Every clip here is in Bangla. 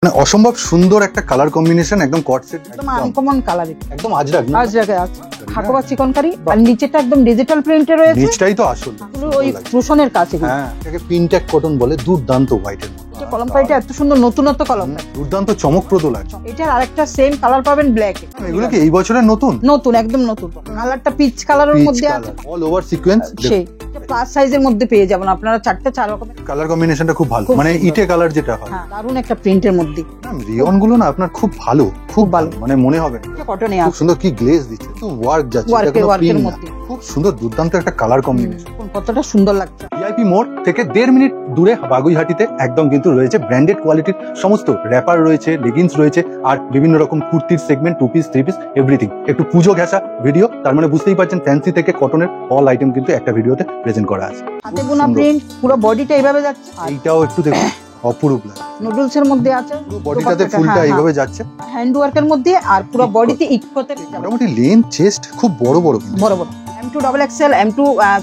মানে অসম্ভব সুন্দর একটা কালার কম্বিনেশন, একদম কট সেট, একদম আনকমন কালার, একদম আজরাক আছে হাকোবা চিকনকারি, আর নিচেটা একদম ডিজিটাল প্রিন্টে রয়েছে। নিচটাই তো আসল, ওই ক্রুশনের কাজ এগুলো। হ্যাঁ, এটাকে পিনটেক কটন বলে, দুর্দান্ত হোয়াইটের মধ্যে। এটা কলমকারিটা এত সুন্দর, নতুনত্ব কলমকারি, দুর্দান্ত চমকপ্রদ লাগছে। এটার আরেকটা সেম কালার পাবেন ব্ল্যাক। এগুলো কি এই বছরের নতুন? নতুন, একদম নতুন। কালারটা পিচ কালারের মধ্যে আছে, অল ওভার সিকোয়েন্স। সেই প্লাস সাইজের মধ্যে পেয়ে যাবেন আপনারা, চার রকমের কালার কম্বিনেশনটা খুব ভালো, মানে ইটে কালার যেটা হয়। হ্যাঁ, দারুণ একটা প্রিন্টের মধ্যে। রিয়ন গুলো না আপনার খুব ভালো, খুব ভালো, মানে মনে হবে না। কটনে খুব সুন্দর, কি গ্লেজ দিচ্ছে, তো ওয়ার্ক যাচ্ছে, ওয়ার্কের মধ্যে খুব সুন্দর, দুর্দান্ত একটা কালার কম্বিনেশন। কতটা সুন্দর লাগছে। ভিআইপি মোড় থেকে 1.5 মিনিট দূরে বাগুইহাটিতে একদম কিন্তু রয়েছে ব্র্যান্ডেড কোয়ালিটির সমস্ত র্যাপার রয়েছে, লেগিংস রয়েছে, আর বিভিন্ন রকম কুর্তির সেগমেন্ট, 2 পিস 3 পিস এভরিথিং। একটু পুজো ঘেঁষা ভিডিও, তার মানে বুঝতেই পারছেন ফ্যান্সি থেকে কটনের অল আইটেম কিন্তু একটা ভিডিওতে প্রেজেন্ট করা আছে। হাতে বোনা প্রিন্ট, পুরো বডিটা এইভাবে যাচ্ছে। এইটাও একটু দেখুন, অপরূপ লাগে। নুডলস এর মধ্যে আছে, বডিটাতে ফুলটা এইভাবে যাচ্ছে, হ্যান্ড ওয়ার্কের মধ্যে, আর পুরো বডিতে ইকোতে মোটামুটি লেন্থ চেস্ট খুব বড় বড় বড় বড়। M2 double XL, M2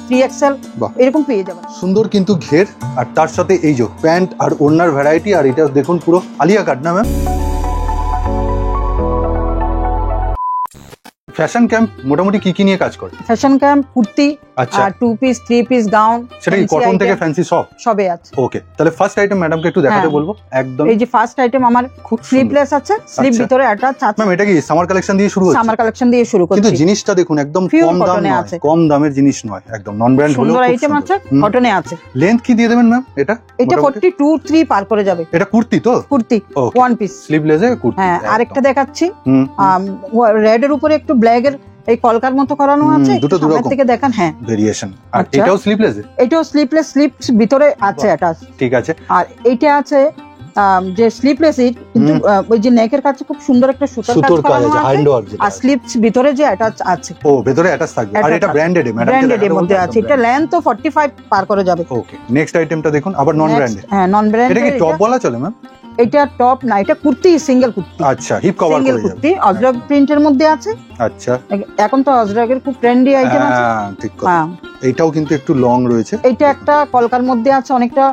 3XL এরকম পেয়ে যাবেন। সুন্দর কিন্তু ঘের, আর তার সাথে এই যে প্যান্ট আর ওড়নার ভ্যারাইটি। আর এটা দেখুন পুরো আলিয়া কাট না ম্যাম। ফ্যাশন ক্যাম্প মোটামুটি কি কি নিয়ে কাজ করে? ফ্যাশন ক্যাম্প কুর্তি, আচ্ছা, আর 2 পিস 3 পিস গাউন, সেটা কি কটন থেকে ফ্যান্সি সবে আছে? ওকে, তাহলে ফার্স্ট আইটেম ম্যাডামকে একটু দেখাতে বলবো। একদম এই যে ফার্স্ট আইটেম আমার খুব স্লিভলেস আছে, স্লিভ ভিতরে অ্যাটাচ আছে। ম্যাম এটা কি সামার কালেকশন দিয়ে শুরু হচ্ছে? সামার কালেকশন দিয়ে শুরু করছি, কিন্তু জিনিসটা দেখুন একদম কম দামে আছে, কম দামের জিনিস নয়, একদম নন ব্র্যান্ড হলো। সুন্দর আইটেম আছে, কটনে আছে। লেন্থ কি দিয়ে দেবেন ম্যাম? এটা 42-3 পার করে যাবে। এটা কুর্তি তো? কুর্তি ওয়ান পিস স্লিভলেস এর কুর্তি। হ্যাঁ, আরেকটা দেখাচ্ছি, রেড এর উপরে একটু ব্ল্যাক এর এই কলকার মতো করানো আছে, দুটো সামনে থেকে দেখেন। হ্যাঁ, ভেরিয়েশন। আর এটাও স্লিভলেস? এটাও স্লিভলেস, স্লিভ ভিতরে আছে অ্যাটাচ। ঠিক আছে। আর এইটা আছে যে স্লিভলেস, কিন্তু ওই যে নেকের কাছে খুব সুন্দর একটা সুতার কাজ করা আছে, আর স্লিভস ভিতরে যে অ্যাটাচ আছে। ও, ভিতরে অ্যাটাচ থাকবে। আর এটা ব্র্যান্ডেড ম্যাডাম? ব্র্যান্ডেড এর মধ্যে আছে। এটা লেন্থ তো 45 পার করে যাবে। ওকে, নেক্সট আইটেমটা দেখুন, আবার নন ব্র্যান্ডেড। হ্যাঁ, নন ব্র্যান্ডেড। এটা কি টপ বলা চলে ম্যাম? এটা টপ না, এটা কুর্তি, সিঙ্গেল কুর্তি। আচ্ছা, হিপ কভার করে যাবে। কুর্তি অজরক প্রিন্টের মধ্যে আছে। আচ্ছা, এখন তো অজরকের খুব ট্রেন্ডি আইটেম আছে। হ্যাঁ, ঠিক কথা। এইটাও কিন্তু একটু লং রয়েছে। এটা একটা কলকার মধ্যে আছে, অনেকটা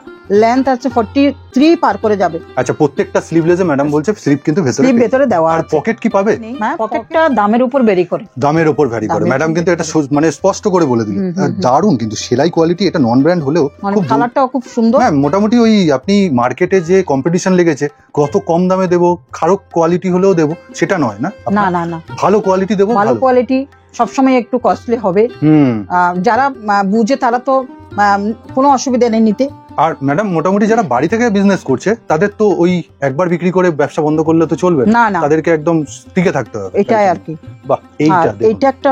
লেন্থ আছে, 43 পার করে যাবে। আচ্ছা, প্রত্যেকটা স্লিভলেসে ম্যাডাম বলছে স্লিভ কিন্তু ভেতরে দেওয়া আছে। আর পকেট কি পাবে? হ্যাঁ, পকেটটা দামের উপর ভ্যারি করে। দামের উপর ভ্যারি করে, ম্যাডাম কিন্তু এটা মানে স্পষ্ট করে বলে দিল। দারুণ কিন্তু সেলাই কোয়ালিটি, এটা নন ব্র্যান্ড হলেও খুব কালারটাও খুব সুন্দর। হ্যাঁ, মোটামুটি ওই আপনি মার্কেটে যে কম্পিটিশন লেগেছে কত কম দামে দেবো, খারাপ কোয়ালিটি হলেও দেবো, সেটা নয় না। না না না, ভালো কোয়ালিটি দেবো। ভালো কোয়ালিটি সবসময় একটু কস্টলি হবে। যারা বুঝে তারা তো কোনো অসুবিধা নেই নিতে। আর ম্যাডাম মোটামুটি যারা বাড়ি থেকে বিজনেস করছে তাদের তো ওই একবার বিক্রি করে ব্যবসা বন্ধ করলে তো চলবে না, না, তাদেরকে একদম টিকে থাকতে হবে। এটাই আর কি। বাহ, এইটা একটা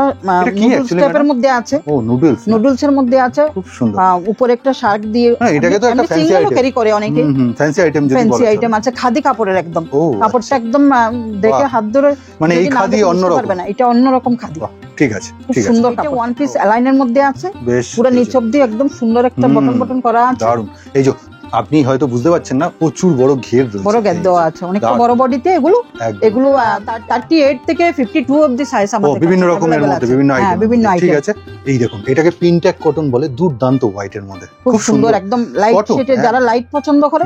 নুডলস টাইপের মধ্যে আছে। ও, নুডলস এর মধ্যে আছে, খুব সুন্দর। উপরে একটা শার্ক দিয়ে, এটাকে তো একটা ফ্যান্সি আইটেম ক্যারি করে অনেকে। ফ্যান্সি আইটেম যদি বলা ফ্যান্সি আইটেম আছে, খাদি কাপড়ের একদম। কাপড়টা একদম দেখে হাত ধরে, মানে এই খাদি অন্যরকম পারবে না, এটা অন্যরকম খাদি। ঠিক আছে, খুব সুন্দর কাপড়। ওয়ান পিস অ্যালাইনের মধ্যে আছে, পুরো নিচ অবধি একদম সুন্দর একটা বটন করা আছে। দারুণ। এই যে আপনি হয়তো বুঝতে পারছেন না, প্রচুর বড় ঘের রয়েছে, বড় ঘের দেওয়া আছে, অনেকটা বড় বডিতে। এগুলো 38 থেকে 52 অবধি সাইজ আমাদের বিভিন্ন রকমের মধ্যে, বিভিন্ন আইটেম। ঠিক আইটেম। আছে, এই দেখুন, এটাকে পিনটেক কটন বলে, দুর্দান্ত হোয়াইটের মধ্যে, খুব সুন্দর, একদম লাইট শেডে। যারা লাইট পছন্দ করে,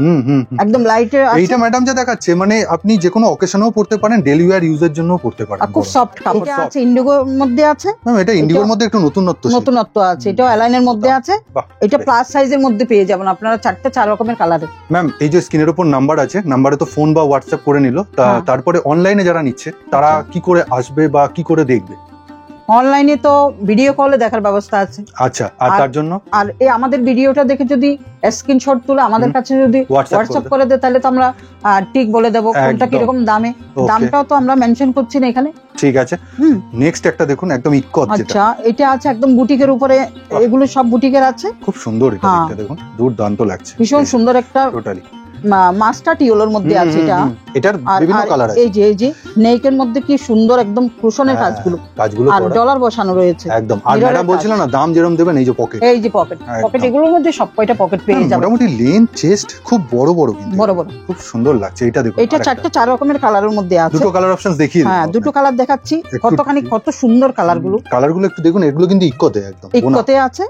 একদম লাইটের আছে। এইটা ম্যাডাম যা দেখাচ্ছে, মানে আপনি যে কোনো অকেশনেও পড়তে পারেন, ডেইলি ওয়্যার ইউজের জন্যও পড়তে পারেন। খুব সফট কাপড় আছে, ইন্ডিগোর মধ্যে আছে। ম্যাম এটা ইন্ডিগোর মধ্যে একটু নতুনত্ব আছে। এটাও অ্যালাইনের মধ্যে আছে। এটা প্লাস সাইজের মধ্যে পেয়ে যাবেন আপনারা, 4 রকমের কালারের। ম্যাম এই যে স্ক্রিনের উপর নাম্বার আছে, নাম্বারে তো ফোন বা হোয়াটসঅ্যাপ করে নিল, তারপরে অনলাইনে যারা নিচ্ছে তারা কি করে আসবে বা কি করে দেখবে? অনলাইনে তো ভিডিও কলে দেখার ব্যবস্থা আছে। আচ্ছা, আর তার জন্য আর এই আমাদের ভিডিওটা দেখে যদি স্ক্রিনশট তুলে আমাদের কাছে যদি হোয়াটসঅ্যাপ করে দেয়, তাহলে তো আমরা ঠিক বলে দেবো কোনটা কিরকম দামে। দামটাও তো আমরা মেনশন করছি না এখানে। ঠিক আছে। নেক্সট একটা দেখুন, একদম ইকত। আচ্ছা, এটা আছে একদম বুটিকের উপরে, এগুলো সব বুটিকের আছে। খুব সুন্দর, এটা দেখতে দেখুন, দুর্দান্ত লাগছে, ভীষণ সুন্দর একটা টোটালি মাস্টার্ড ইয়েলোর মধ্যে আছে এটা। এটার বিভিন্ন কালার আছে। এই যে নেকের মধ্যে কি সুন্দর একদম ক্রুশনের কাজগুলো আর ডলার বসানো রয়েছে একদম। আর ম্যাডাম বলছিল না দাম যেরকম দেবেন, এই যে পকেট, পকেট এগুলোর মধ্যে সব কয়টা পকেট পেয়ে যাবেন। মোটামুটি লেন্থ চেস্ট খুব বড় কিন্তু বড় খুব সুন্দর লাগছে। এটা দেখুন, এটা 4 রকমের কালারের মধ্যে আছে। দুটো কালার অপশনস দেখিয়ে দিন। হ্যাঁ, দুটো কালার দেখাচ্ছি। কত সুন্দর কালারগুলো একটু দেখুন। এগুলো কিন্তু ইকোতে, একদম ইকোতে আছে।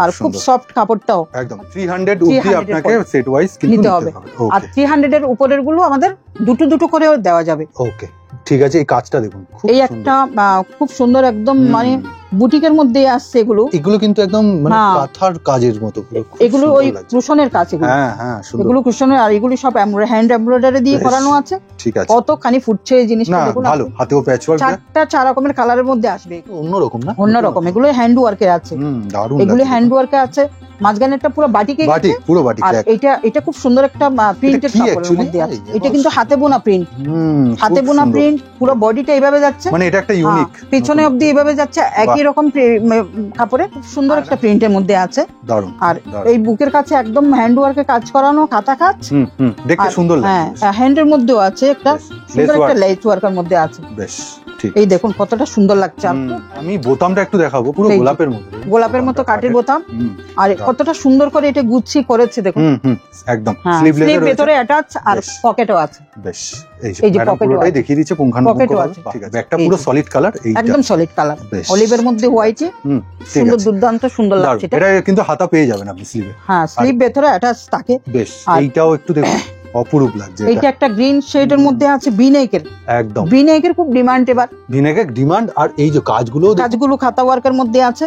আর খুব সফট কাপড়টাও একদম 300 অবধি আপনাকে সেট ওয়াইজ নিতে হবে। আর 300 এর উপরের গুলো আমাদের দুটো দুটো করেও দেওয়া যাবে। ওকে ঠিক আছে। এই কাজটা দেখুন, এই একটা খুব সুন্দর একদম মানে বুটিকের মধ্যে আসছে এগুলো। এগুলো কিন্তু একদম মানে কাঁথার কাজের মতো, এগুলো ওই কুশনের কাজ এগুলো। হ্যাঁ হ্যাঁ এগুলো কুশনের, আর এগুলো সব হ্যান্ড এমব্রয়ডারি দিয়ে করানো আছে। ঠিক আছে, কতখানি ফুটছে এই জিনিসটা দেখুন। ভালো, হাতেও প্যাচওয়ার্ক, চার রকমের কালারের মধ্যে আসবে, অন্যরকম না, অন্যরকম। এগুলো হ্যান্ড ওয়ার্কের আছে, দারুণ এগুলো হ্যান্ড ওয়ার্কে আছে। মাঝখানেরটা পুরো বাটিকে বাটি, পুরো বাটি। আর এটা খুব সুন্দর একটা প্রিন্টেড কাপড়ের মধ্যে আছে। এটা কিন্তু হাতে বোনা প্রিন্ট, হাতে বোনা প্রিন্ট। পুরো বডিটা এইভাবে যাচ্ছে, মানে এটা একটা ইউনিক, পিছনে অবধি এইভাবে যাচ্ছে, একই রকম কাপড়ে খুব সুন্দর একটা প্রিন্টের মধ্যে আছে। দারুণ। আর এই বুকের কাছে একদম হ্যান্ড ওয়ার্কে কাজ করানো, কাঁথা কাজ, দেখতে সুন্দর লাগে। হ্যাঁ, হ্যান্ডের মধ্যেও আছে একটা সুন্দর একটা লেস ওয়ার্কের মধ্যে আছে। বেশ ঠিক। এই দেখুন কতটা সুন্দর লাগছে। আমি বোতামটা একটু দেখাবো, পুরো গোলাপের মতো, গোলাপের মতো কাঠের বোতাম। আর কতটা সুন্দর করে এটা গুচ্ছি করেছে দেখুন। একদম স্লিভ ভেতরে অ্যাটাচ, আর পকেটও আছে। বেশ, এই যে পুরোটাই দেখিয়ে দিচ্ছে পুঙ্খানুপুঙ্খভাবে। ঠিক আছে, ব্যাগটা পুরো সলিড কালার, একদম সলিড কালার, অলিভের মধ্যে হোয়াইটে, সুন্দর, দুর্দান্ত সুন্দর লাগছে। এটা কিন্তু হাতা পেয়ে যাবেন আপনি স্লিভে। হ্যাঁ, স্লিভ ভেতরে অ্যাটাচ থাকে। বেশ, এইটাও একটু দেখুন, অপরূপ লাগছে। এটা একটা গ্রিন শেডের মধ্যে আছে, ভিনেকের। একদম ভিনেকের খুব ডিমান্ড এবার, ভিনেকের ডিমান্ড। আর এই যে কাজগুলো খাতা ওয়ার্কের মধ্যে আছে,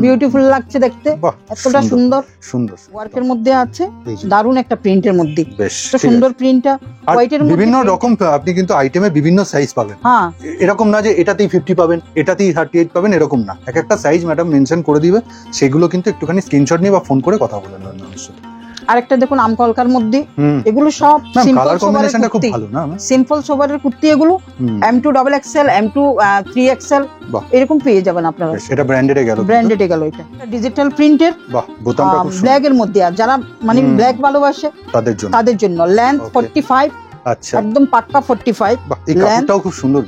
বিউটিফুল লাগছে দেখতে, এতটা সুন্দর সুন্দর ওয়ার্কের মধ্যে আছে, দারুণ একটা প্রিন্টের মধ্যে। বেশ সুন্দর প্রিন্টটা, হোয়াইটের মধ্যে বিভিন্ন রকম আপনি কিন্তু আইটেমে বিভিন্ন সাইজ পাবেন। হ্যাঁ, এরকম না যে এটাতেই 50 পাবেন, এটাতেই 38 পাবেন, এরকম না। এক একটা সাইজ ম্যাডাম মেনশন করে দিবে, সেগুলো কিন্তু একটুখানি স্ক্রিনশট নিয়ে বা ফোন করে কথা বলে নেবেন আমার সাথে। আরেকটা দেখুন আমকলকার মধ্যে, এগুলো সব সিম্পল সোবারের কুর্তি, সিম্পল সোবারের কুর্তি এগুলো। M2 XXL, M2 3XL এরকম পেয়ে যাবেন আপনারা। এটা ব্র্যান্ডেডে গেল, ব্র্যান্ডেডে গেল। এটা ডিজিটাল প্রিন্টের, বাহ, বোতামটা খুব সুন্দর, ব্ল্যাক এর মধ্যে। আর যারা মানে ব্ল্যাক ভালোবাসে তাদের জন্য লেন্থ 45। আচ্ছা, একদম পাক্কা 45। এই কাপড়টাও খুব সুন্দর,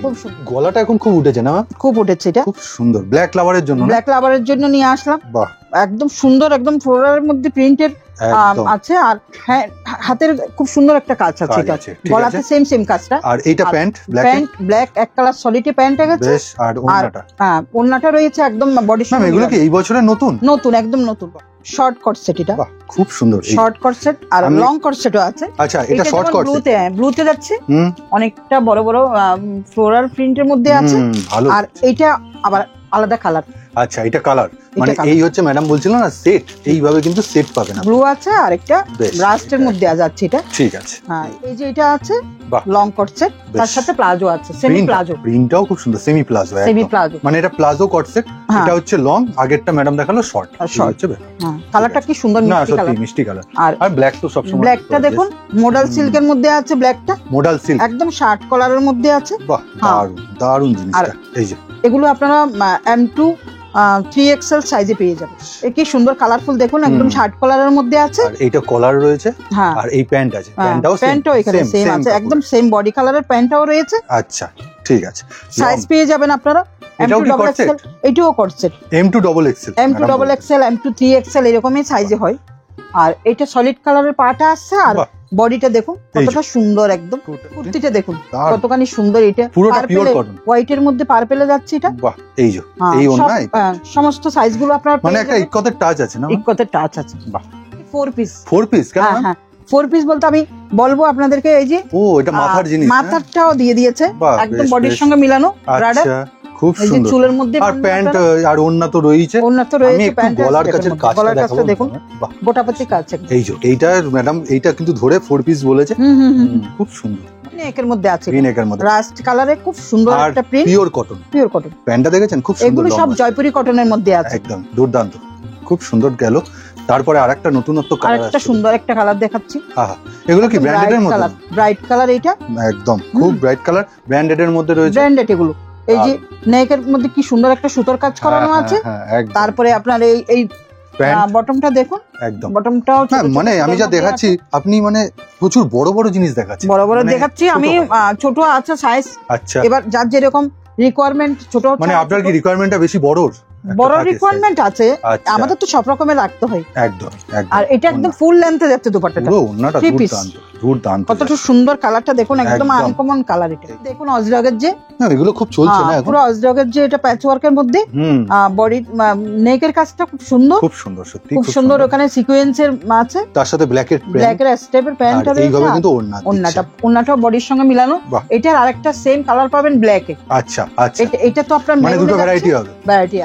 গলাটা এখন খুব উঠেছে না? খুব উঠেছে, এটা খুব সুন্দর। ব্ল্যাক লাভারের জন্য, ব্ল্যাক লাভারের জন্য নিয়ে আসলাম। বাহ, একদম সুন্দর, একদম ফ্লোরালের মধ্যে প্রিন্টের আছে। আর হ্যাঁ, হাতের খুব সুন্দর একটা কাজ আছে। এটা গলাতে সেম কাজটা। আর এইটা প্যান্ট ব্ল্যাক এক কালার সলিডে প্যান্ট আছে। বেশ, আর ওন্নাটা, হ্যাঁ, ওন্নাটা রয়েছে একদম বডি। এগুলো কি এই বছরের নতুন? নতুন, একদম নতুন। শর্ট কট সেট, এটা খুব সুন্দর। শর্ট কট সেট আর লং কট সেটও আছে। আচ্ছা, এটা শর্ট কট সেট, ব্লুতে যাচ্ছে, অনেকটা বড় বড় ফ্লোরাল প্রিন্টের মধ্যে আছে। আর এইটা আবার আলাদা কালার। আচ্ছা, এটা কালার, মানে এই হচ্ছে ম্যাডাম বলছিল না সেট, এইভাবে কিন্তু সেট পাবেন। ব্লু আছে আর একটা রাস্টের মধ্যে যাচ্ছে এটা। ঠিক আছে, হ্যাঁ, এই যে এটা আছে লং কট সেট, তার সাথে প্লাজো আছে, সেমি প্লাজো। প্রিন্টটাও খুব সুন্দর, সেমি প্লাজো, মানে এটা প্লাজো কট সেট। এটা হচ্ছে লং, আগেরটা ম্যাডাম দেখালো শর্ট। হচ্ছে কালারটা কি সুন্দর, মিষ্টি কালার, মিষ্টি কালার। আর ব্ল্যাক তো সব সময়। ব্ল্যাকটা দেখুন মডাল সিল্কের মধ্যে আছে, ব্ল্যাকটা মডাল সিল্ক, একদম শার্ট কলারের মধ্যে আছে। বাহ, দারুণ দারুণ জিনিসটা। এই যে এগুলো আপনারা M2 3XL সাইজে পেয়ে যাবেন। এই কি সুন্দর কালারফুল দেখুন, একদম শার্ট কলারের মধ্যে আছে। আর এইটা কলার রয়েছে, আর এই প্যান্ট আছে, প্যান্টটাও এখানে সেম আছে, একদম সেম বডি কালারের প্যান্টটাও রয়েছে। আচ্ছা, ঠিক আছে। সাইজ পেয়ে যাবেন আপনারা M2 XXL, এটাও কট set, M2 XXL, M2 3XL এরকমই সাইজে হয়। আর এটা সলিড কালারের পাটা আসছে। আর বডিটা দেখুন কতটা সুন্দর, একদম কুর্তিটা দেখুন কতখানি সুন্দর। এটা পুরোটা পিওর কটন, হোয়াইটের মধ্যে পার্পেলে যাচ্ছে এটা। বাহ, এই যে এই ওন্নাই সমস্ত সাইজগুলো আপনার, মানে একটা ইক্কতের টাচ আছে না? ইক্কতের টাচ আছে। বাহ, 4 পিস কেন? হ্যাঁ, 4 পিস বলতে আমি বলবো আপনাদেরকে, এই যে ও এটা মাথার জিনিস, মাথাটাও দিয়ে দিয়েছে, একদম বডির সঙ্গে মিলানো রাডার। খুব সুন্দর, চুলের মধ্যে। আর প্যান্ট আর ওন্না তো রয়েছে, প্যান্ট গলার কাছে কাজটা দেখুন, গোটাপতি কাজ। এই যে এইটা ম্যাডাম, এইটা কিন্তু ধরে 4 পিস বলেছে, খুব সুন্দর। নেকের মধ্যে আছে, নেকের মধ্যে রাস্ট কালারে খুব সুন্দর একটা প্রিন্ট, পিওর কটন, প্যান্টটা দেখেছেন খুব সুন্দর। এগুলো সব জয়পুরি কটনের মধ্যে আছে, একদম দুর্দান্ত, খুব সুন্দর গেল। তারপরে আরেকটা নতুনত্ব কালার, আরেকটা সুন্দর একটা কালার দেখাচ্ছি। হ্যাঁ, এগুলো কি ব্র্যান্ডেড এর মধ্যে? ব্রাইট কালার, এটা একদম খুব ব্রাইট কালার, ব্র্যান্ডেড এর মধ্যে রয়েছে, ব্র্যান্ডেড এগুলো। এই যে নেকের মধ্যে কি সুন্দর একটা সুতোর কাজ করানো আছে। তারপরে আপনার এই বটমটা দেখুন, একদম বটমটাও, মানে আমি যা দেখাচ্ছি আপনি মানে প্রচুর বড় বড় জিনিস দেখাচ্ছি, বড় বড় দেখাচ্ছি আমি। ছোট আছে সাইজ। আচ্ছা, এবার যার যেরকম রিকোয়ারমেন্ট, ছোট মানে আপনার কি রিকোয়ারমেন্টটা বেশি বড়? বড় রিকোয়ারমেন্ট আছে, আমাদের তো সব রকমের রাখতে হয়। একদম। আর এটা একদম ফুল লেন্থে যাচ্ছে দুপাট্টাটা, পুরো ওন্নাটা দুর্দান্ত। কতটা সুন্দর কালারটা দেখুন, একদম আনকমন কালার। এটা দেখুন অজরকের যে, না এগুলো খুব চলছে না এখন, পুরো অজরকের যে এটা প্যাচ ওয়ার্কের মধ্যে বডি নেকের কাজটা খুব সুন্দর, খুব সুন্দর, সত্যি খুব সুন্দর। ওখানে সিকোয়েন্সের আছে, তার সাথে ব্ল্যাকের স্টেপের প্যান্টটা রয়েছে, এইভাবে কিন্তু ওন্নাটা বডির সঙ্গে মিলানো। এটার আরেকটা সেম কালার পাবেন ব্ল্যাকে। আচ্ছা। এটা তো আপনার মানে দুটো ভ্যারাইটি হবে।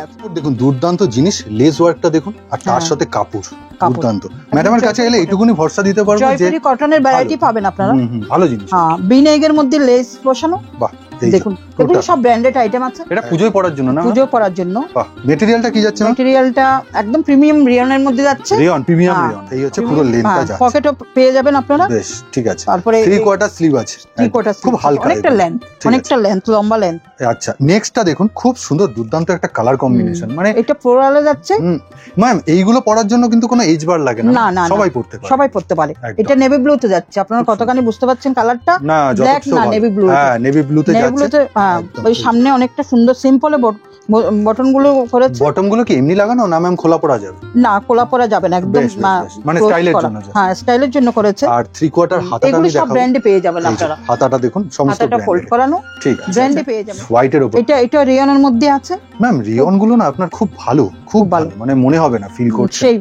আছে। দেখুন দুর্দান্ত জিনিস, লেস ওয়ার্কটা দেখুন, আর তার সাথে কাপড় দুর্দান্ত। ম্যাডামের কাছে এলে এইটুকুনি ভরসা দিতে পারবো যে জয়পুরি কটনের ভ্যারাইটি পাবেন আপনারা। ভালো জিনিস। হ্যাঁ, বিনেগের মধ্যে লেস বসানো। বাহ, দেখুন এগুলো সব ব্র্যান্ডেড আইটেম আছে। এটা পূজোয় পরার জন্য না? পূজোয় পরার জন্য। বাহ, ম্যাটেরিয়ালটা কি যাচ্ছে? ম্যাটেরিয়ালটা একদম প্রিমিয়াম রিয়নের মধ্যে যাচ্ছে। প্রিমিয়াম রিয়ন। এই হচ্ছে পুরো লেন্থটা যাচ্ছে। পকেটও পেয়ে যাবেন আপনারা। বেশ, ঠিক আছে। তারপরে 3/4 স্লিভ আছে, খুব হালকা, অনেকটা লেন্থ, লম্বা লেন্থ। আচ্ছা, নেক্সটটা দেখুন, খুব সুন্দর দুর্দান্ত একটা কালার কম্বিনেশন। মানে এটা ফ্লোরালে যাচ্ছে। ম্যাম এইগুলো পরার জন্য কিন্তু কোনো এজ বার লাগে না, সবাই পরতে পারে, সবাই পরতে পারে। এটা নেভি ব্লুতে যাচ্ছে, আপনারা কতখানি বুঝতে পারছেন কালারটা? না, ব্ল্যাক না, নেভি ব্লু। হ্যাঁ, নেভি ব্লুতে যাচ্ছে। ওই সামনে অনেকটা সুন্দর সিম্পলে বটন গুলো করেছে। বটম গুলো কি এমনি লাগানো না ম্যাম, খোলা পরা যাবে? না, খোলা পরা যাবে না, একদম মানে স্টাইলের জন্য। হ্যাঁ, স্টাইলের জন্য করেছে। আর 3/4 হাতাটা এগুলো সব ব্র্যান্ডে পেয়ে যাবেন আপনারা। হাতাটা দেখুন, সমস্ত হাতাটা ফোল্ড করানো, ঠিক আছে, ব্র্যান্ডে পেয়ে যাবেন। হোয়াইটের উপর এটা রিয়নের মধ্যে আছে। ম্যাম রিয়ন গুলো না আপনার খুব ভালো, খুব ভালো, মানে মনে হবে না, ফিল করছে। সেই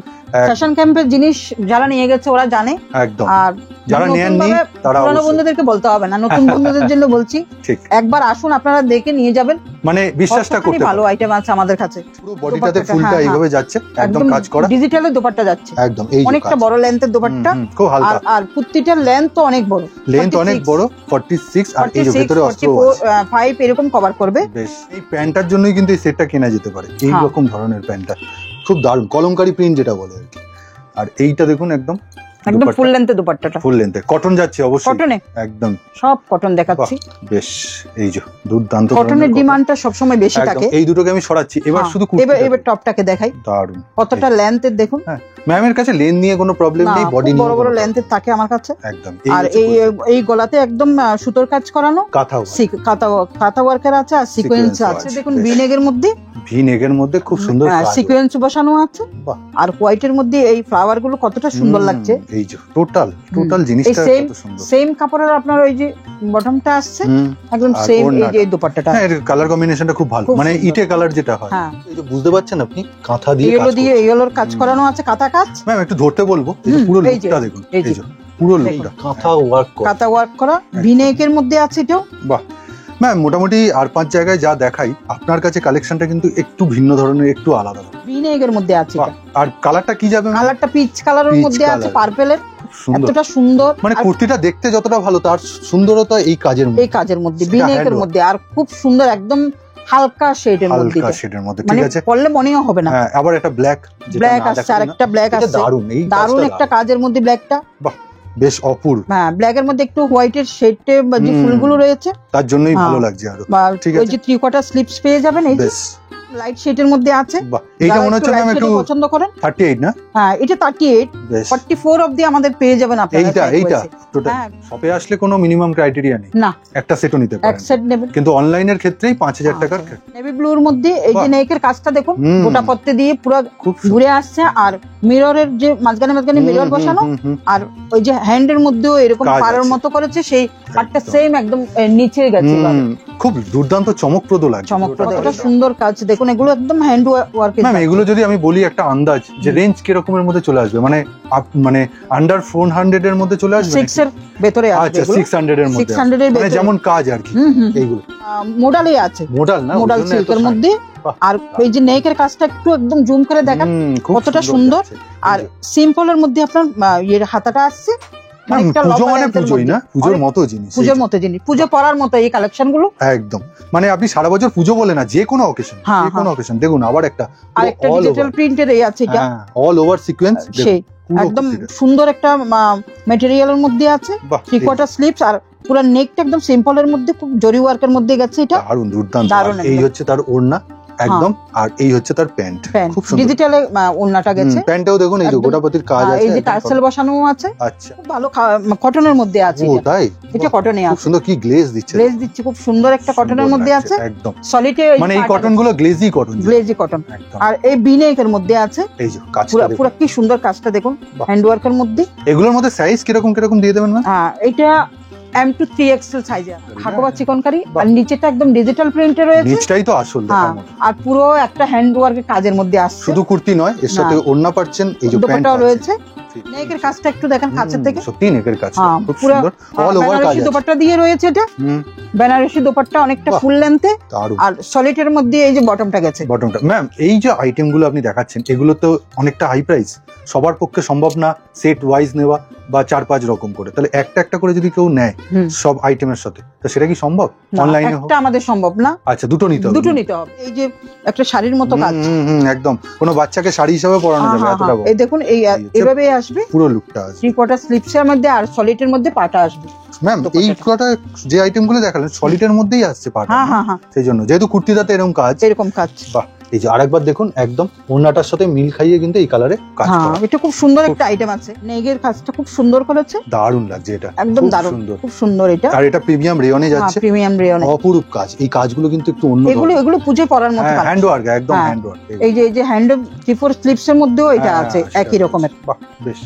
ফ্যাশন ক্যাম্পের জিনিস যারা নিয়ে গেছে ওরা জানে একদম। আর যারা নেননি তারা পুরনো বন্ধুদেরকে বলতে হবে না, নতুন বন্ধুদের জন্য বলছি। ঠিক, একবার আসুন, আপনারা দেখে নিয়ে যাবেন, মানে বিশ্বাসটা করতে। ভালো আইটেম আছে আমাদের কাছে। পুরো বডিটাতে ফুলটা এইভাবে যাচ্ছে, একদম কাজ করা, ডিজিটালের দোপাট্টা যাচ্ছে একদম। এই অনেকটা বড় লেন্থের দোপাট্টা, খুব হালকা। আর কুর্তিটার লেন্থ তো অনেক বড়, লেন্থ অনেক বড়, 46, আর এই ভিতরে 5 এরকম কভার করবে। বেশ, এই প্যান্টটার জন্যই কিন্তু এই সেটটা কেনা যেতে পারে, এই রকম ধরনের প্যান্টটা খুব দারুণ, কলমকারী প্রিন্ট যেটা বলে আর কি। আর এইটা দেখুন, একদম ফুল লেন্থে দুপাট্টাটা, ফুল লেন্থে কটন যাচ্ছে, অবশ্যই কটনে, একদম সব কটন দেখাচ্ছি। বেশ, এই যে দুর্দান্ত কটনের ডিমান্ডটা সব সময় বেশি থাকে। এই দুটোকে আমি সরাচ্ছি, এবার শুধু এবার টপটাকে দেখাই। দারুণ, কতটা লেন্থের দেখুন। ম্যামের কাছে লেন নিয়ে কোনো প্রবলেম নেই, বডি নিয়ে বড় বড় লেন্থের থাকে আমার কাছে একদম। আর এই গলাতে একদম সুতোর কাজ করানো, কাঁথা ওয়ার্কের আছে, আর সিকোয়েন্স আছে। দেখুন ভিনেগের মধ্যে খুব সুন্দর সিকোয়েন্স বসানো আছে, আর হোয়াইটের মধ্যে এই ফ্লাওয়ার গুলো কতটা সুন্দর লাগছে। এই যে টোটাল জিনিসটা কত সুন্দর। সেম কাপড়ের আপনার ওই যে বটমটা আসছে, একদম সেম। এই যে দোপাট্টাটা, এর কালার কম্বিনেশনটা খুব ভালো, মানে ইটে কালার যেটা হয়। এই যে বুঝতে পারছেন আপনি, কাঁথা দিয়ে ইয়েলোর কাজ করানো আছে, কাঁথা কাজ। ম্যাম একটু ধরতে বলবো, পুরো লুকটা দেখুন, এই যে পুরো লুকটা কাঁথা ওয়ার্ক করা, ভিনেগের মধ্যে আছে এটাও। বাহ ম্যাম, মোটামুটি আর 5 জায়গায় যা দেখাই, আপনার কাছে কালেকশনটা কিন্তু একটু ভিন্ন ধরনের, একটু আলাদা। ভিনেগের মধ্যে আছে। আর কালারটা কি যাবে? কালারটা পিচ কালারের মধ্যে আছে, পার্পলের, এতটা সুন্দর। মানে কুর্তিটা দেখতে যতটা ভালো, তার সুন্দরতা এই কাজের মধ্যে, ভিনেগের মধ্যে, আর খুব সুন্দর, একদম হালকা শেডের মধ্যে, ঠিক আছে, পরলে মনেও হবে না। হ্যাঁ, আবার একটা ব্ল্যাক আসছে, আর একটা ব্ল্যাক আসছে, দারুণ একটা কাজের মধ্যে ব্ল্যাকটা। বাহ, বেশ অপূর্ব। হ্যাঁ, ব্ল্যাকের মধ্যে একটু হোয়াইটের শেডে যে ফুলগুলো রয়েছে, তার জন্যই ভালো লাগছে আরো। ঠিক আছে, ওই যে 3/4 স্লিপস পেয়ে যাবেন, এই লাইট শেডের মধ্যে আছে। এইটা মনে হচ্ছে ম্যাম একটু পছন্দ করেন। 38 না? হ্যাঁ, এটা 38, 44 অবধি আমাদের পেয়ে যাবেন আপনারা। এইটা টোটাল শপে আসলে কোনো মিনিমাম ক্রাইটেরিয়া নেই, না একটা সেটও নিতে পারেন, এক সেট নেবেন। কিন্তু অনলাইনের ক্ষেত্রেই 5000 টাকার। নেভি ব্লুর মধ্যে এই যে নেকের কাজটা দেখুন, গোটা পত্তে দিয়ে পুরো ঘুরে আসছে, আর মিররের যে মাঝখানে মিরর বসানো, আর ওই যে হ্যান্ডের মধ্যেও এরকম পাড়ার মতো করেছে, সেই পাটটা সেম একদম নিচে গেছে। খুব দুর্দান্ত চমকপ্রদ লাগছে, একটা সুন্দর কাজ দেখুন। এগুলো একদম হ্যান্ড ওয়ার্ক। ম্যাম এগুলো যদি আমি বলি একটা আন্দাজ, যে রেঞ্জ কি রকমের মধ্যে চলে আসবে, মানে আন্ডার 400 এর মধ্যে চলে আসবে, 6 এর ভেতরে আসবে। আচ্ছা, 600 এর মধ্যে, 600 এর মানে যেমন কাজ আর কি। এইগুলো মোডালই আছে, মোডাল সিল্কের মধ্যে। আর এই যে নেকের কাজটা একটু একদম জুম করে দেখান কতটা সুন্দর। আর সিম্পলের মধ্যে আপনার এর হাতাটা আসছে, পুজোর মতো জিনিস, পুজো পড়ার মতো এই কালেকশন গুলো একদম। মানে আপনি সারা বছর পুজো বলে না, যে কোনো অকেশন দেখুন। আবার একটা ডিজিটাল প্রিন্টের এই আছে, এটা অল ওভার সিকোয়েন্স, সেই একদম সুন্দর একটা ম্যাটেরিয়ালের মধ্যে আছে। 3/4 স্লিপস, আর পুরো নেকটা একদম সিম্পলের মধ্যে, খুব জরি ওয়ার্কের মধ্যে গেছে। এটা দারুণ, দুর্দান্ত। এই হচ্ছে তার ওড়না, একদম। আর এই হচ্ছে তার প্যান্ট, খুব সুন্দর ডিজিটালে ওন্নাটা গেছে। প্যান্টটাও দেখুন এই যে গোটাপতির কাজ আছে, এই যে টার্সেল বসানো আছে। আচ্ছা, খুব ভালো কটনের মধ্যে আছে। ও তাই? এটা কটনে আছে, খুব সুন্দর। কি গ্লেজ দিচ্ছে, গ্লেজ দিচ্ছে, খুব সুন্দর একটা কটনের মধ্যে আছে একদম সলিডে। মানে এই কটন গুলো গ্লেজি কটন, গ্লেজি কটন। আর এই বিনেকের মধ্যে আছে, এই যে কাজটা পুরো কি সুন্দর কাজটা দেখুন, হ্যান্ড ওয়ার্কের মধ্যে। এগুলোর মধ্যে সাইজ কিরকম কিরকম দিয়ে দেবেন না? এটা M to 3XL সাইজে হাকোবা চিকনকারি, আর নিচেটা একদম ডিজিটাল প্রিন্টে রয়েছে। নিচটাই তো আসল দেখার মতো। আর পুরো একটা হ্যান্ড ওয়ার্কের কাজের মধ্যে আসছে। শুধু কুর্তি নয়, এর সাথে ওড়না পাচ্ছেন, এই যে প্যান্টটাও রয়েছে। নেকের কাজটা একটু দেখেন কাছের থেকে, সত্যি নেকের কাজ খুব সুন্দর। অল ওভার কাজ আছে, দোপাট্টা দিয়ে রয়েছে। এটা বেনারসি দোপাট্টা, অনেকটা ফুল লেন্থে। আর সলিডের মধ্যে এই যে বটমটা গেছে। বটমটা ম্যাম, এই যে আইটেম গুলো আপনি দেখাচ্ছেন, এগুলো তো অনেকটা হাই প্রাইস, সবার পক্ষে সম্ভব না সেট ওয়াইজ নেওয়া বা 4-5 রকম করে। তাহলে একটা একটা করে যদি কেউ নেয় সব আইটেমের সাথে, তো সেটা কি সম্ভব অনলাইনে? একটা আমাদের সম্ভব না। আচ্ছা, দুটো নিতে হবে। দুটো নিতে হবে। এই যে একটা শাড়ির মতো কাজ, একদম কোনো বাচ্চাকে শাড়ি হিসেবে পরানো যাবে এতটা বড়। এই দেখুন, এই এভাবে আসবে, পুরো লুকটা আসবে। 3/4 স্লিপসের মধ্যে আর সলিডের মধ্যে পাটা আসবে। ম্যাম, এই কটা যে আইটেম গুলো দেখালেন সলিডের মধ্যেই আসছে পাটা। সেই জন্য যেহেতু কুর্তিটাতে এরকম কাজ। বাহ, এই যে আরেকবার দেখুন, একদম ওড়নাটার সাথে মিল খাইয়ে কিন্তু এই কালারে কাজ করা। এটা খুব সুন্দর একটা আইটেম আছে। নেগের কাজটা খুব সুন্দর করেছে, দারুণ লাগছে এটা, একদম দারুণ, খুব সুন্দর এটা। আর এটা প্রিমিয়াম রেয়নে যাচ্ছে, প্রিমিয়াম রেয়নে, অপরূপ কাজ। এই কাজগুলো কিন্তু একটু অন্য, এগুলো পুজো পরার মতো কাজ, হ্যান্ড ওয়ার্ক, একদম হ্যান্ড ওয়ার্ক। এই যে হ্যান্ড 3/4 স্লিপসের মধ্যেও এটা আছে একই রকমের। বাহ, বেশ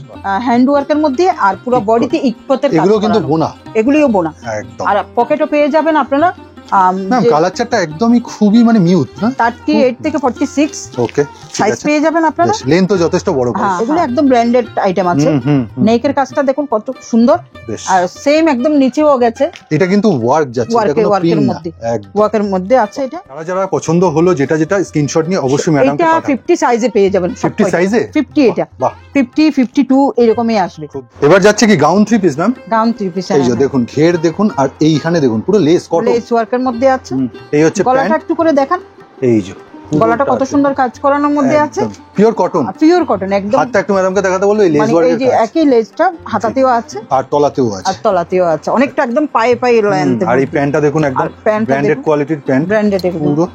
হ্যান্ড ওয়ার্কের মধ্যে, আর পুরো বডিতে ইকপতের কাজ। এগুলো কিন্তু বোনা, এগুলিও বোনা একদম। আর পকেটও পেয়ে যাবেন আপনারা। কালার চারটা একদমই খুবই মানে মিউট না, 38 থেকে 46 ওকে সাইজ পেয়ে যাবেন আপনারা। লেন্থ যথেষ্ট বড় করে। এগুলো একদম ব্র্যান্ডেড আইটেম আছে। নেকের কাজটা দেখুন কত সুন্দর, আর সেম একদম নিচেও গেছে। এটা কিন্তু ওয়ার্ক যাচ্ছে, এটা কোনো প্রিন্ট না, ওয়ার্কের মধ্যে আছে এটা। যারা পছন্দ হলো যেটা স্ক্রিনশট নিয়ে অবশ্যই ম্যাডামকে পাঠান। এটা 50 সাইজে পেয়ে যাবেন। 50 সাইজে 50, এটা 50 52 এরকমই আসবে। এবার যাচ্ছে কি gown 3 piece ma'am? Gown 3 piece. এই যে দেখুন, ঘের দেখুন, আর এইখানে দেখুন পুরো লেস কটন, লেস ওয়ার্কের মধ্যে আছে। এই হচ্ছে গলাটা একটু করে দেখান, এই যে গলাটা কত সুন্দর কাজ করানোর মধ্যে আছে, পিওর কটন, পিওর কটন একদম। হাতটা একটু ম্যাডামকে দেখাতে বলবো, এই লেস ওয়ার্কের এই যে একই লেসটা হাতাতেও আছে আর তলাতেও আছে, অনেকটা একদম পায়ে লেন্থ। আর এই প্যান্টটা দেখুন, একদম ব্র্যান্ডেড কোয়ালিটির প্যান্ট, ব্র্যান্ডেড পুরো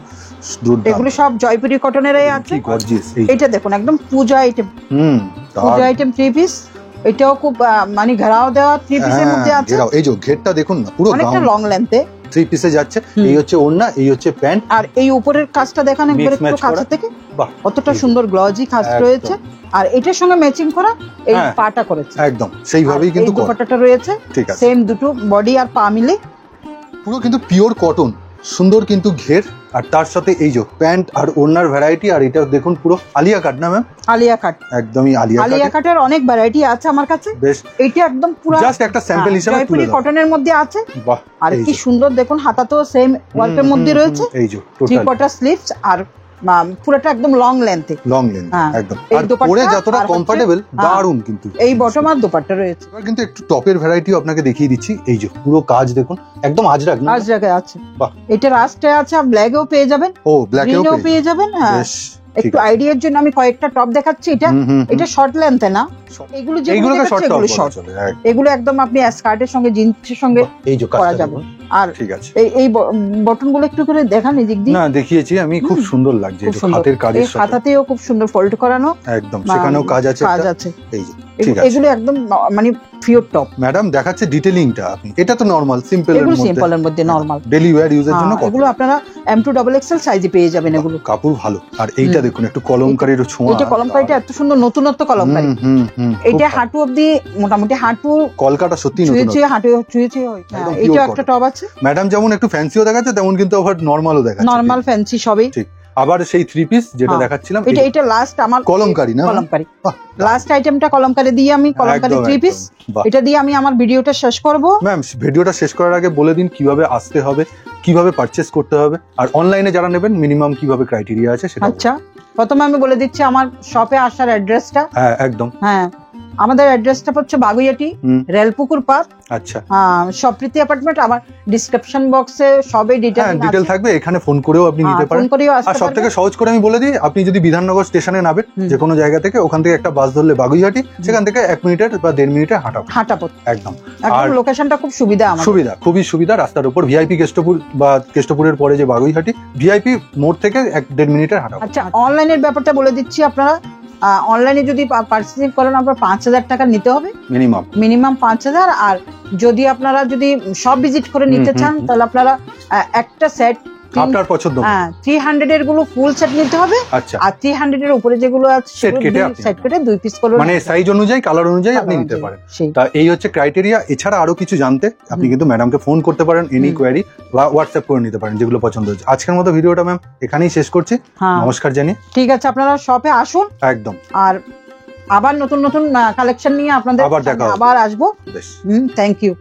দুর্দান্ত। এগুলো সব জয়পুরি কটনেরই আছে, কি গর্জিয়াস। এটা দেখুন একদম পূজা আইটেম, পূজা আইটেম 3 পিস। এটাও খুব মানে ঘেরাও দেওয়া 3 পিসের মধ্যে আছে। এই যে ঘেরটা দেখুন না, পুরো অনেকটা লং লেন্থে 3 পিসে যাচ্ছে। এই হচ্ছে ওড়না, এই হচ্ছে প্যান্ট, আর এই উপরের কাজটা দেখান একবার একটু কাছে থেকে। বাহ, কতটা সুন্দর গ্লজি কাজ রয়েছে। আর এটার সঙ্গে ম্যাচিং করা এই পাটা করেছে, একদম সেইভাবেই কিন্তু দুপাট্টাটা রয়েছে। ঠিক আছে, সেম দুটো বডি আর পা মিলে পুরো কিন্তু পিওর কটন, সুন্দর কিন্তু ঘের, আর তার সাথে এই যে প্যান্ট আর ওড়নার ভ্যারাইটি। আর এটা দেখুন পুরো আলিয়া কাট না ম্যাম? আলিয়া কাট, একদমই আলিয়া কাটের অনেক ভ্যারাইটি আছে আমার কাছে। বেশ, এটা একদম পুরো জাস্ট একটা স্যাম্পল হিসেবে তুলে দাও। কটনের মধ্যে আছে। বাহ, আর কি সুন্দর দেখুন, হাতাতেও সেম ওয়ার্কের মধ্যে রয়েছে। এই যে 3/4 স্লিভস, আর পুরোটা একদম লং লেন্থ একদম। আর পরে যতটা কমফোর্টেবল, দারুন কিন্তু এই বটম আর দোপাট্টা রয়েছে। এবার কিন্তু একটু টপের ভ্যারাইটিও আপনাকে দেখিয়ে দিচ্ছি। এই যে পুরো কাজ দেখুন, একদম আজরাক না? আজরাকে আছে। বাহ, এটা রাস্টে আছে, আর ব্ল্যাকেও পেয়ে যাবেন। ও, ব্ল্যাকেও পেয়ে যাবেন। হ্যাঁ, একটু আইডিয়ার জন্য আমি কয়েকটা টপ দেখাচ্ছি। এটা শর্ট লেন্থে না, এগুলো যেগুলো শর্ট, এগুলো একদম আপনি স্কার্টের সঙ্গে জিন্সের সঙ্গে করা যাবে। আর এই বটন গুলো একটু করে দেখান এদিক দিয়ে। না, দেখিয়েছি আমি, খুব সুন্দর লাগছে। এটা হাতের কাজের সাথে, হাতাতেও খুব সুন্দর ফোল্ড করানো, একদম সেখানেও কাজ আছে। এই যে এগুলো একদম মানে পিওর টপ। ম্যাডাম দেখাচ্ছে ডিটেইলিংটা, আপনি এটা তো নরমাল সিম্পল এর মধ্যে, সিম্পলের মধ্যে নরমাল ডেইলি ওয়্যার ইউজের জন্য এগুলো আপনারা M2XXL সাইজে পেয়ে যাবেন। এগুলো কাপড় ভালো। আর এইটা দেখুন, একটু কলমকারীর ছোঁয়া, এটা কলমকারীটা এত সুন্দর, নতুনত্ব কলমকারী। এটা হাঁটু অবধি, মোটামুটি হাঁটু কলকাটা সত্যি নতুন, হাঁটু ছুঁয়েছে। এটা একটা টপ আছে ম্যাডাম, যেমন একটু ফ্যান্সিও দেখাচ্ছে, তেমন কিন্তু আবার নরমালও দেখাচ্ছে, নরমাল ফ্যান্সি সবই ঠিক। আবার সেই 3 পিস যেটা দেখাচ্ছিলাম, এটা লাস্ট আমার কলমকারী না? কলমকারী লাস্ট আইটেমটা কলমকারী দিয়ে আমি, কলমকারী 3 পিস, এটা দিয়ে আমি আমার ভিডিওটা শেষ করব। ম্যাম, ভিডিওটা শেষ করার আগে বলে দিন কিভাবে আসতে হবে, কিভাবে পারচেজ করতে হবে, আর অনলাইনে যারা নেবেন মিনিমাম কিভাবে ক্রাইটেরিয়া আছে সেটা। আচ্ছা, প্রথমে আমি বলে দিচ্ছি আমার শপে আসার অ্যাড্রেসটা। হ্যাঁ, একদম। হ্যাঁ, আমাদের অ্যাড্রেসটা হচ্ছে বাগুইয়াটি, রেলপুকুর পার। আচ্ছা, সপ্রীতি অ্যাপার্টমেন্ট। আমার ডিসক্রিপশন বক্সে সবই ডিটেইল থাকবে, এখানে ফোন করেও আপনি নিতে পারেন। আর সবথেকে সহজ করে আমি বলে দিই, আপনি যদি বিধাননগর স্টেশনে নামেন যে কোনো জায়গা থেকে, ওখান থেকে একটা বাস ধরলে বাগুইহাটি, সেখান থেকে 1 মিনিটের বা 1.5 মিনিটের হাঁটা পথ একদম। আর লোকেশনটা খুব সুবিধা, খুবই সুবিধা। রাস্তার উপর ভিআইপি কেষ্টপুর বা কেষ্টপুরের পরে যে বাগুইহাটি, ভিআইপি মোড় থেকে 1.5 মিনিটের হাঁটা। আচ্ছা, অনলাইনের ব্যাপারটা বলে দিচ্ছি। আপনারা অনলাইনে যদি পারচেজিং করেন, আপনার 5,000 টাকা নিতে হবে মিনিমাম 5,000। আর যদি আপনারা সব ভিজিট করে নিতে চান, তাহলে আপনারা একটা সেট আপনার পছন্দ 300 এর গুলো ফুল সেট নিতে হবে। আচ্ছা, আর 300 এর উপরে যেগুলো আছে সেট কেটে 2 পিস করে, মানে সাইজ অনুযায়ী, কালার অনুযায়ী আপনি নিতে পারেন। তা এই হচ্ছে ক্রাইটেরিয়া। এছাড়া আরো কিছু জানতে আপনি কিন্তু ম্যাডামকে ফোন করতে পারেন, এনি কোয়ারি, বা হোয়াটসঅ্যাপ করে নিতে পারেন যেগুলো পছন্দ হচ্ছে। আজকের মতো ভিডিওটা ম্যাম এখানেই শেষ করছি। নমস্কার জানি। ঠিক আছে, আপনারা শপে আসুন একদম। আর আবার নতুন কালেকশন নিয়ে আপনাদের আবার আসবো। Thank you.